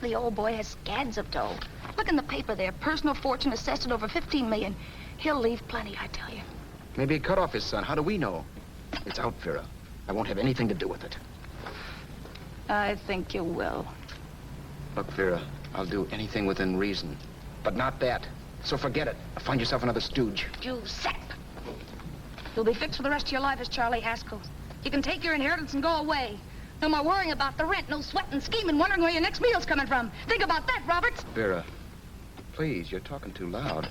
The old boy has scads of dough. Look in the paper there. Personal fortune assessed at over 15 million. He'll leave plenty, I tell you. Maybe he cut off his son. How do we know? It's out, Vera. I won't have anything to do with it. I think you will. Look, Vera, I'll do anything within reason. But not that. So forget it. Find yourself another stooge. You sap. You'll be fixed for the rest of your life as Charlie Haskell. You can take your inheritance and go away. No more worrying about the rent, no sweating, scheming, wondering where your next meal's coming from. Think about that, Roberts. Vera, please, you're talking too loud.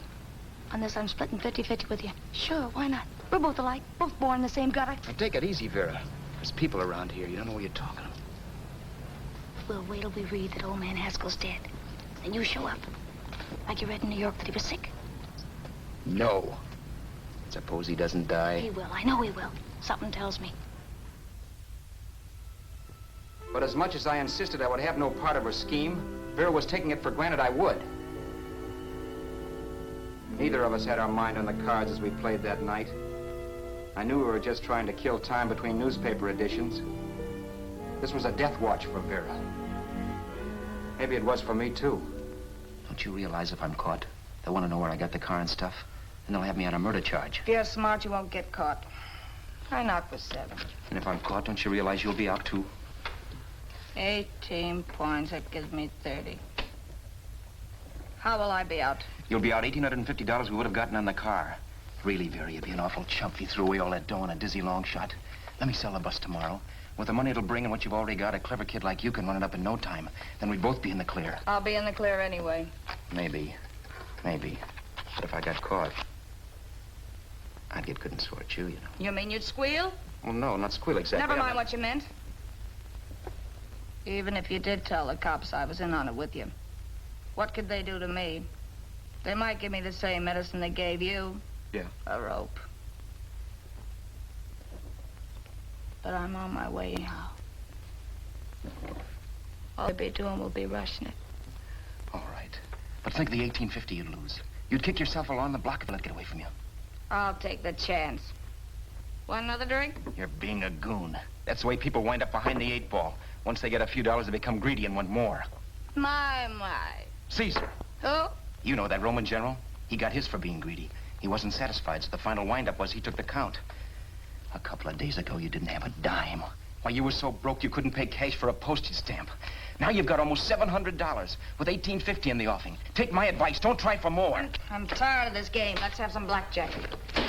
On this, I'm splitting 50-50 with you. Sure, why not? We're both alike, both born in the same gutter. Now, take it easy, Vera. There's people around here. You don't know what you're talking about. We'll wait till we read that old man Haskell's dead. Then you show up. Like you read in New York that he was sick. No. Suppose he doesn't die. He will. I know he will. Something tells me. But as much as I insisted I would have no part of her scheme, Vera was taking it for granted I would. Neither of us had our mind on the cards as we played that night. I knew we were just trying to kill time between newspaper editions. This was a death watch for Vera. Maybe it was for me, too. Don't you realize if I'm caught, they'll want to know where I got the car and stuff, and they'll have me on a murder charge. If you're smart, you won't get caught. I knock for 7. And if I'm caught, don't you realize you'll be out, too? 18 points, that gives me 30. How will I be out? You'll be out $1,850 we would have gotten on the car. Really, Vera, you'd be an awful chump if you threw away all that dough on a dizzy long shot. Let me sell the bus tomorrow. With the money it'll bring and what you've already got, a clever kid like you can run it up in no time. Then we'd both be in the clear. I'll be in the clear anyway. Maybe. Maybe. But if I got caught, I'd get good and sore at you, you know. You mean you'd squeal? Well, no, not squeal exactly. Never mind what you meant. Even if you did tell the cops I was in on it with you, what could they do to me? They might give me the same medicine they gave you. Yeah. A rope. But I'm on my way now. All they'll be doing will be rushing it. All right. But think of the $1,850 you'd lose. You'd kick yourself along the block if they let it get away from you. I'll take the chance. Want another drink? You're being a goon. That's the way people wind up behind the 8 ball. Once they get a few dollars, they become greedy and want more. My. Caesar. Who? You know that Roman general? He got his for being greedy. He wasn't satisfied, so the final wind-up was he took the count. A couple of days ago, you didn't have a dime. Why, you were so broke you couldn't pay cash for a postage stamp. Now you've got almost $700 with $1,850 in the offing. Take my advice. Don't try for more. I'm tired of this game. Let's have some blackjack.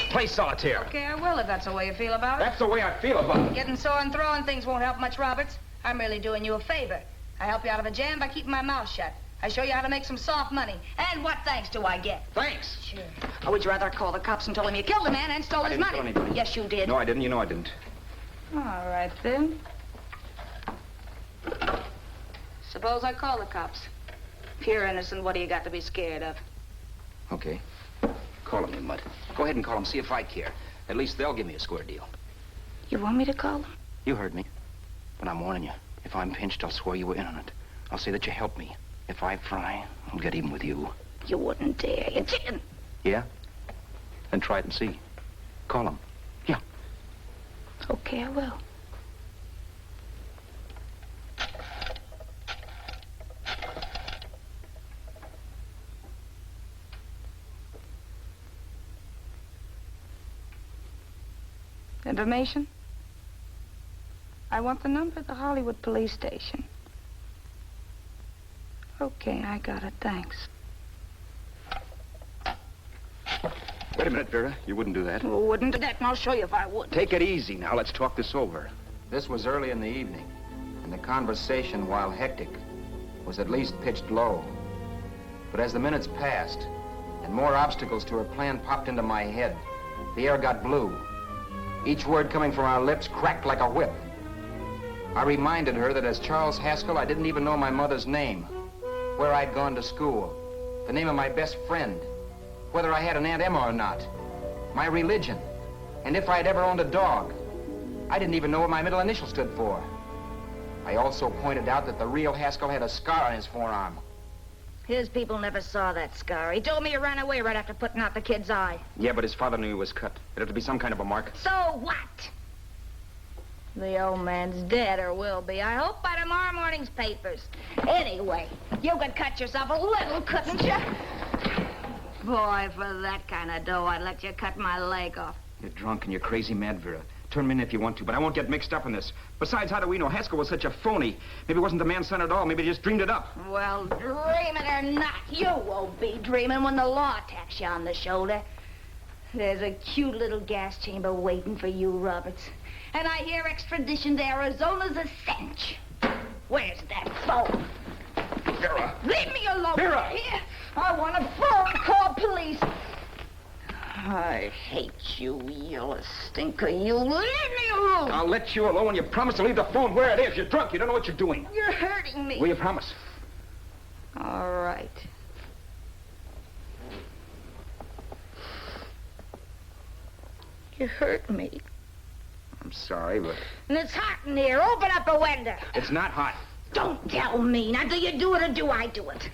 Play solitaire. Okay, I will if that's the way you feel about it. That's the way I feel about it. Getting sore and throwing things won't help much, Roberts. I'm really doing you a favor. I help you out of a jam by keeping my mouth shut. I show you how to make some soft money. And what thanks do I get? Thanks. Sure. Or would you rather call the cops and told him you killed the man and stole his money? I didn't kill anybody. Yes, you did. No, I didn't. You know I didn't. All right, then. Suppose I call the cops. If you're innocent, what do you got to be scared of? Okay. Call them, you mutt. Go ahead and call them. See if I care. At least they'll give me a square deal. You want me to call them? You heard me. But I'm warning you. If I'm pinched, I'll swear you were in on it. I'll say that you helped me. If I fry, I'll get even with you. You wouldn't dare. You chicken. Yeah? Then try it and see. Call them. Yeah. Okay, I will. Information? I want the number of the Hollywood police station. Okay, I got it, thanks. Wait a minute, Vera. You wouldn't do that. Wouldn't do that, and I'll show you if I would. Take it easy now. Let's talk this over. This was early in the evening, and the conversation, while hectic, was at least pitched low. But as the minutes passed, and more obstacles to her plan popped into my head, the air got blue. Each word coming from our lips cracked like a whip. I reminded her that as Charles Haskell, I didn't even know my mother's name, where I'd gone to school, the name of my best friend, whether I had an Aunt Emma or not, my religion, and if I'd ever owned a dog. I didn't even know what my middle initial stood for. I also pointed out that the real Haskell had a scar on his forearm. His people never saw that scar. He told me he ran away right after putting out the kid's eye. Yeah, but his father knew he was cut. It'd have to be some kind of a mark. So what? The old man's dead, or will be. I hope by tomorrow morning's papers. Anyway, you could cut yourself a little, couldn't you? Boy, for that kind of dough, I'd let you cut my leg off. You're drunk and you're crazy mad, Vera. Turn me in if you want to, but I won't get mixed up in this. Besides, how do we know? Haskell was such a phony. Maybe he wasn't the man's son at all. Maybe he just dreamed it up. Well, dream it or not, you won't be dreaming when the law taps you on the shoulder. There's a cute little gas chamber waiting for you, Roberts. And I hear extradition to Arizona's a cinch. Where's that phone? Vera! Leave me alone. Vera! Here. I want a phone. Call police. I hate you yellow stinker. You leave me alone. I'll let you alone when you promise to leave the phone where it is. You're drunk. You don't know what you're doing. You're hurting me. Will you promise? All right. You hurt me. I'm sorry, but... And it's hot in here. Open up a window. It's not hot. Don't tell me. Now, do you do it or do I do it?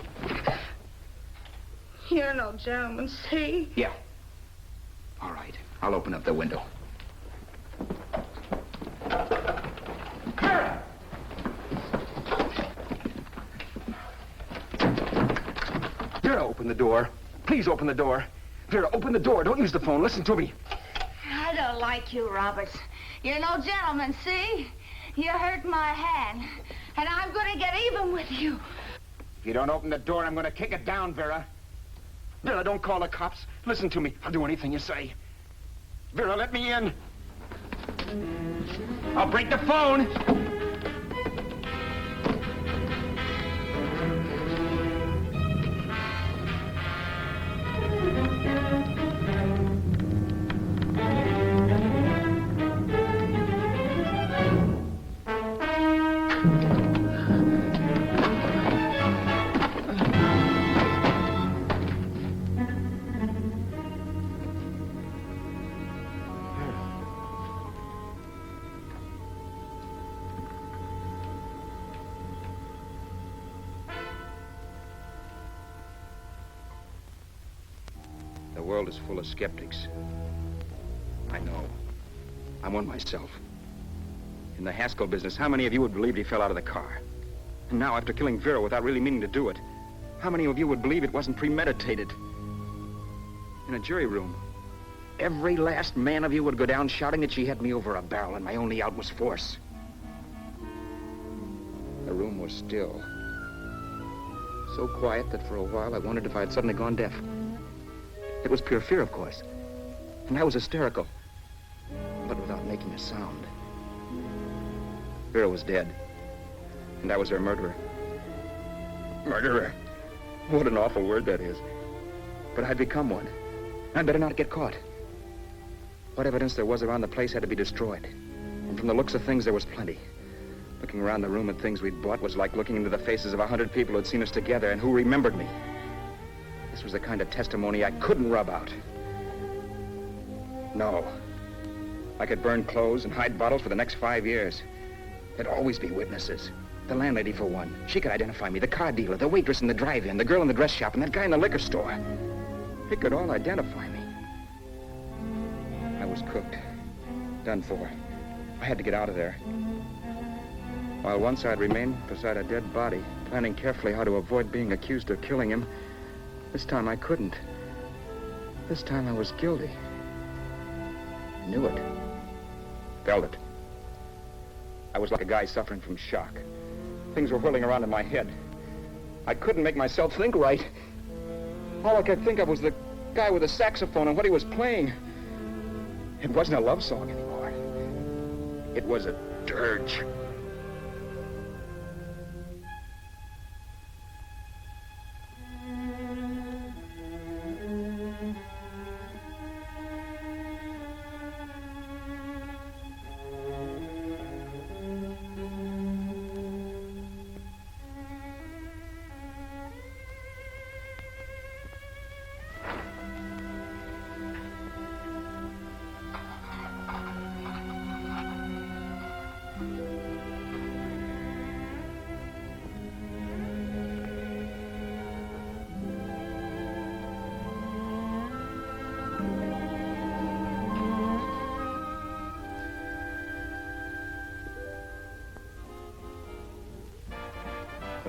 You're no gentleman, see? Yeah. All right. I'll open up the window. Vera! Vera, open the door. Please open the door. Vera, open the door. Don't use the phone. Listen to me. I don't like you, Roberts. You're no gentleman, see? You hurt my hand, and I'm going to get even with you. If you don't open the door, I'm going to kick it down, Vera. Vera, don't call the cops. Listen to me. I'll do anything you say. Vera, let me in. I'll break the phone. The world is full of skeptics. I know. I'm one myself. In the Haskell business, how many of you would believe he fell out of the car? And now, after killing Vera without really meaning to do it, how many of you would believe it wasn't premeditated? In a jury room, every last man of you would go down shouting that she had me over a barrel and my only out was force. The room was still. So quiet that for a while I wondered if I had suddenly gone deaf. It was pure fear, of course. And I was hysterical, but without making a sound. Vera was dead, and I was her murderer. Murderer? What an awful word that is. But I'd become one. I'd better not get caught. What evidence there was around the place had to be destroyed. And from the looks of things, there was plenty. Looking around the room at things we'd bought was like looking into the faces of 100 people who'd seen us together and who remembered me. This was the kind of testimony I couldn't rub out. No. I could burn clothes and hide bottles for the next 5 years. There'd always be witnesses. The landlady, for one. She could identify me. The car dealer, the waitress in the drive-in, the girl in the dress shop, and that guy in the liquor store. They could all identify me. I was cooked. Done for. I had to get out of there. While once I'd remained beside a dead body, planning carefully how to avoid being accused of killing him, this time I couldn't. This time I was guilty. Knew it. Felt it. I was like a guy suffering from shock. Things were whirling around in my head. I couldn't make myself think right. All I could think of was the guy with the saxophone and what he was playing. It wasn't a love song anymore. It was a dirge.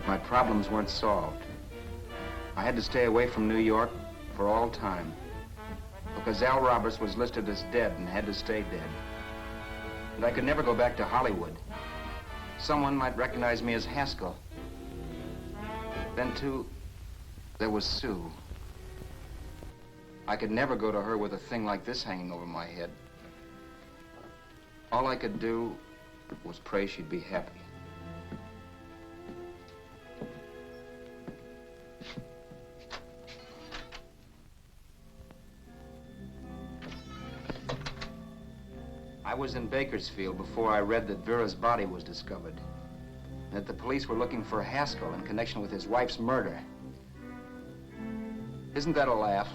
My problems weren't solved. I had to stay away from New York for all time because Al Roberts was listed as dead and had to stay dead. And I could never go back to Hollywood. Someone might recognize me as Haskell. Then, too, there was Sue. I could never go to her with a thing like this hanging over my head. All I could do was pray she'd be happy. I was in Bakersfield before I read that Vera's body was discovered, and that the police were looking for Haskell in connection with his wife's murder. Isn't that a laugh?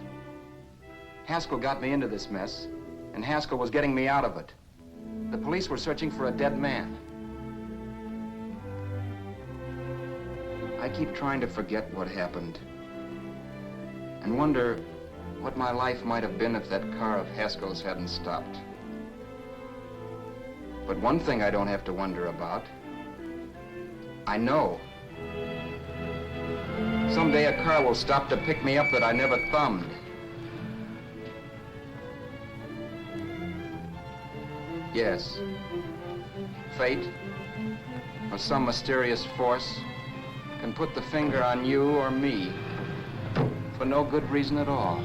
Haskell got me into this mess, and Haskell was getting me out of it. The police were searching for a dead man. I keep trying to forget what happened, and wonder what my life might have been if that car of Haskell's hadn't stopped. But one thing I don't have to wonder about. I know. Someday a car will stop to pick me up that I never thumbed. Yes. Fate, or some mysterious force, can put the finger on you or me for no good reason at all.